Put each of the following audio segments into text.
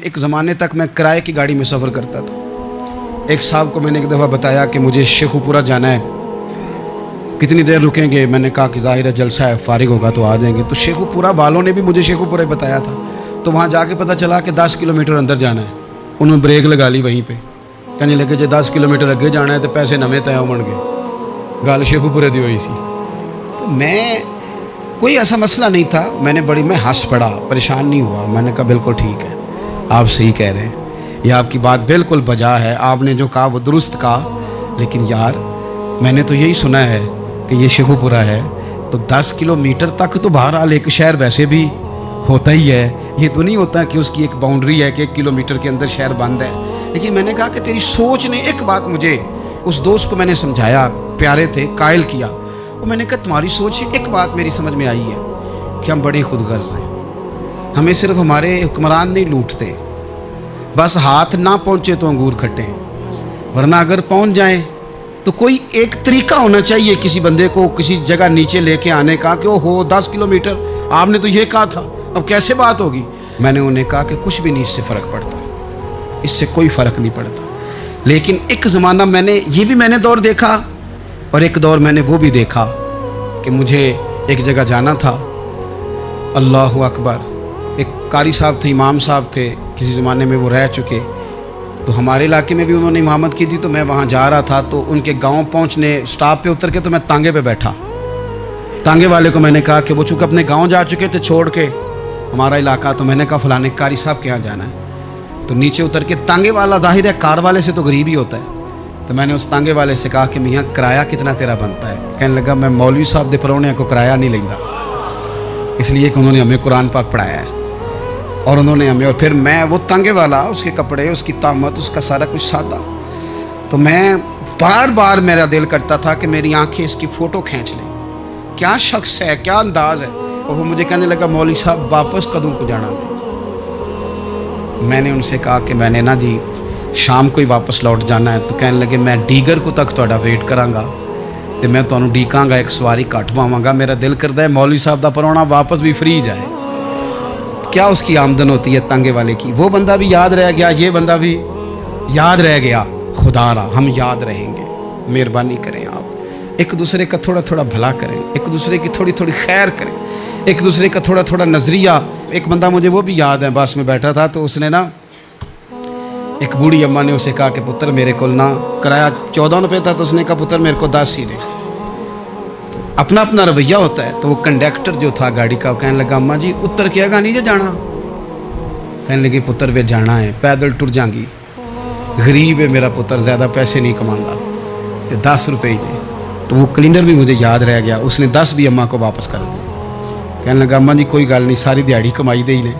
एक ज़माने तक मैं किराए की गाड़ी में सफ़र करता था। एक साहब को मैंने एक दफ़ा बताया कि मुझे शेखुपुरा जाना है, कितनी देर रुकेंगे? मैंने कहा कि ज़ाहिर है जलसा है, फारिग होगा तो आ जाएंगे। तो शेखुपुरा वालों ने भी मुझे शेखुपुरा बताया था, तो वहाँ जाके पता चला कि 10 किलोमीटर अंदर जाना है। उन्होंने ब्रेक लगा ली वहीं पे, कहने लगे जो 10 किलोमीटर अगे जाना है तो पैसे नवे तय होण गए। गल शेखुपुरे दी हुई सी। तो मैं कोई ऐसा मसला नहीं था, मैं हंस पड़ा, परेशान नहीं हुआ। मैंने कहा बिल्कुल ठीक है, आप सही कह रहे हैं, ये आपकी बात बिल्कुल बजा है, आपने जो कहा वो दुरुस्त कहा। लेकिन यार मैंने तो यही सुना है कि ये शेखुपुरा है, तो 10 किलोमीटर तक तो बहरहाल एक शहर वैसे भी होता ही है। ये तो नहीं होता कि उसकी एक बाउंड्री है कि 1 किलोमीटर के अंदर शहर बंद है। लेकिन मैंने कहा कि तेरी सोच ने एक बात मुझे, उस दोस्त को मैंने समझाया, प्यारे थे, कायल किया। और मैंने कहा तुम्हारी सोच से एक बात मेरी समझ में आई है कि हम बड़े खुदगर्ज हैं। हमें सिर्फ हमारे हुक्मरान नहीं लूटते, बस हाथ ना पहुँचे तो अंगूर खट्टे हैं, वरना अगर पहुँच जाएं तो कोई एक तरीका होना चाहिए किसी बंदे को किसी जगह नीचे लेके आने का कि ओ हो 10 किलोमीटर आपने तो ये कहा था, अब कैसे बात होगी? मैंने उन्हें कहा कि कुछ भी नहीं इससे फ़र्क पड़ता, इससे कोई फ़र्क नहीं पड़ता। लेकिन एक ज़माना मैंने दौर देखा, और एक दौर मैंने वो भी देखा कि मुझे एक जगह जाना था। अल्लाहु अकबर। एक कारी साहब थे, इमाम साहब थे, किसी ज़माने में वो रह चुके, तो हमारे इलाके में भी उन्होंने इमामत की थी। तो मैं वहाँ जा रहा था, तो उनके गांव पहुँचने स्टॉप पे उतर के तो मैं तांगे पे बैठा। तांगे वाले को मैंने कहा कि वो चूँकि अपने गांव जा चुके थे छोड़ के हमारा इलाका, तो मैंने कहा फ़लाने कारी साहब के यहाँ जाना है। तो नीचे उतर के तांगे वाला, ज़ाहिर है कार वाले से तो गरीब ही होता है, तो मैंने उस तांगे वाले से कहा कि मियाँ किराया कितना तेरा बनता है? कहने लगा मैं मौलवी साहब दे परौने को किराया नहीं लेंदा, इसलिए कि उन्होंने हमें कुरान पाक पढ़ाया है और उन्होंने हमें। और फिर मैं वो तांगे वाला, उसके कपड़े, उसकी तामत, उसका सारा कुछ सादा, तो मैं बार बार मेरा दिल करता था कि मेरी आंखें इसकी फ़ोटो खींच लें, क्या शख्स है, क्या अंदाज़ है। और वो मुझे कहने लगा मौलवी साहब वापस कदों को जाना है? मैंने उनसे कहा कि मैंने ना जी शाम को ही वापस लौट जाना है। तो कहने लगे मैं डीगर को तक तुहाडा वेट करांगा तो मैं तुहानू डीकांगा, एक सवारी घट पावांगा। मेरा दिल करता है मौलवी साहब का परौना वापस भी फ्री जाए। क्या उसकी आमदन होती है तांगे वाले की? वो बंदा भी याद रह गया, ये बंदा भी याद रह गया। खुदा रहा हम याद रहेंगे। मेहरबानी करें आप, एक दूसरे का थोड़ा थोड़ा भला करें, एक दूसरे की थोड़ी थोड़ी खैर करें, एक दूसरे का थोड़ा थोड़ा नज़रिया। एक बंदा मुझे वो भी याद है, बस में बैठा था, तो उसने ना, एक बूढ़ी अम्मा ने उसे कहा कि पुत्र मेरे को ना किराया 14 रुपये था, तो उसने कहा पुत्र मेरे को 10 ही दे। तो अपना अपना रवैया होता है। तो वो कंडक्टर जो था गाड़ी का, कहने लगा अम्मा जी उतर के आगा नहीं जाना? कहने लगी पुत्र वे जाना है, पैदल टुर जाएंगी, गरीब है मेरा पुत्र, ज़्यादा पैसे नहीं कमाता, तो 10 रुपये ही दे। तो वो क्लीनर भी मुझे याद रह गया, उसने 10 भी अम्मा को वापस कर दिया। कहने लगा अम्मा जी कोई गल नहीं, सारी दिहाड़ी कमाई दे ही ने,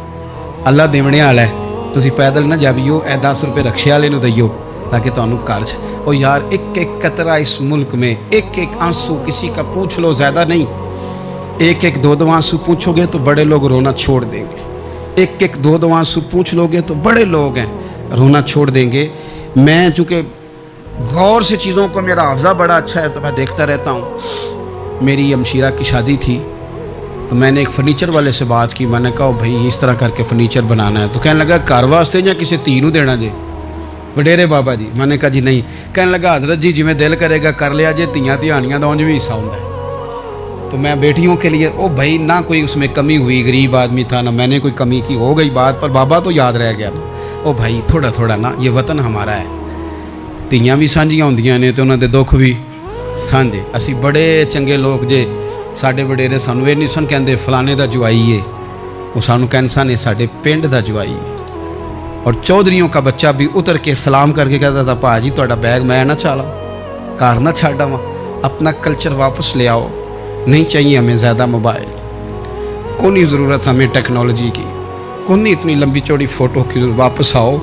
अल्लाह देवने वाला है, तुसी पैदल ना जावियो, 10 रुपये रक्शे वाले नूं दईओ ताकि तुहानू घर च। और यार एक एक कतरा इस मुल्क में, एक एक आंसू किसी का पूछ लो, ज़्यादा नहीं, एक एक दो आंसू पूछोगे तो बड़े लोग रोना छोड़ देंगे। एक एक दो आंसू पूछ लोगे तो बड़े लोग हैं रोना छोड़ देंगे। मैं चूँकि गौर से चीज़ों को, मेरा हाफ़ज़ा बड़ा अच्छा है तो मैं देखता रहता हूँ। मेरी अमशीरा की शादी थी, तो मैंने एक फर्नीचर वाले से बात की। मैंने कहा भाई इस तरह करके फर्नीचर बनाना है। तो कहने लगा घर वास्ते या किसी धी नूं देना जे? वडेरे बाबा जी। मैंने कहा जी नहीं। कहने लगा हजरत जी जिमें दिल करेगा कर लिया जे, धियाँ धियानियाँ का उंज भी हिस्सा होता है। तो मैं बेटियों के लिए, ओ भाई ना कोई उसमें कमी हुई, गरीब आदमी था ना मैंने कोई कमी की, हो गई बात, पर बाबा तो याद रह गया ना। ओ भाई थोड़ा थोड़ा ना, ये वतन हमारा है, धियाँ भी सांझियाँ होंदियां ने तो उन्होंने दुख भी सांझे। असी बड़े चंगे लोग जे, साडे वडेरे सानू ये नहीं सन कहते फलाने का जवाई है, वो सानू कहते सन साडे पिंड का जवाई है। और चौधरीयों का बच्चा भी उतर के सलाम करके कहता था भाजी तुहाडा बैग मैं ना चाला, घर ना छाड़ आवां, अपना कल्चर वापस ले आओ, नहीं चाहिए हमें ज़्यादा मोबाइल, को नहीं ज़रूरत हमें टेक्नोलॉजी की, को नहीं इतनी लंबी चौड़ी फ़ोटो की, वापस आओ।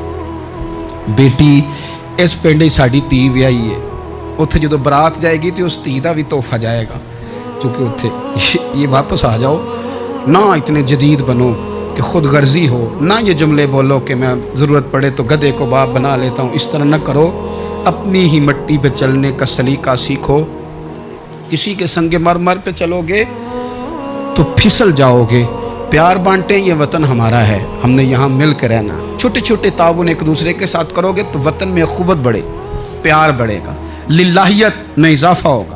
बेटी इस पिंड साड़ी धी व्याही है, उत्थे जो बरात जाएगी तो उस धी का भी तोहफा जाएगा, क्योंकि उत्थे ये वापस आ जाओ ना, इतने जदीद बनो कि खुद गर्जी हो ना, ये जुमले बोलो कि मैं ज़रूरत पड़े तो गधे को बाप बना लेता हूँ, इस तरह न करो। अपनी ही मिट्टी पे चलने का सलीका सीखो, किसी के संगे मर मर पे चलोगे तो फिसल जाओगे। प्यार बांटे, ये वतन हमारा है, हमने यहाँ मिल कर रहना। چھوٹے چھوٹے تعاون ایک دوسرے کے ساتھ کرو گے تو وطن میں اخوت بڑھے، پیار بڑھے گا، للہیت میں اضافہ ہوگا۔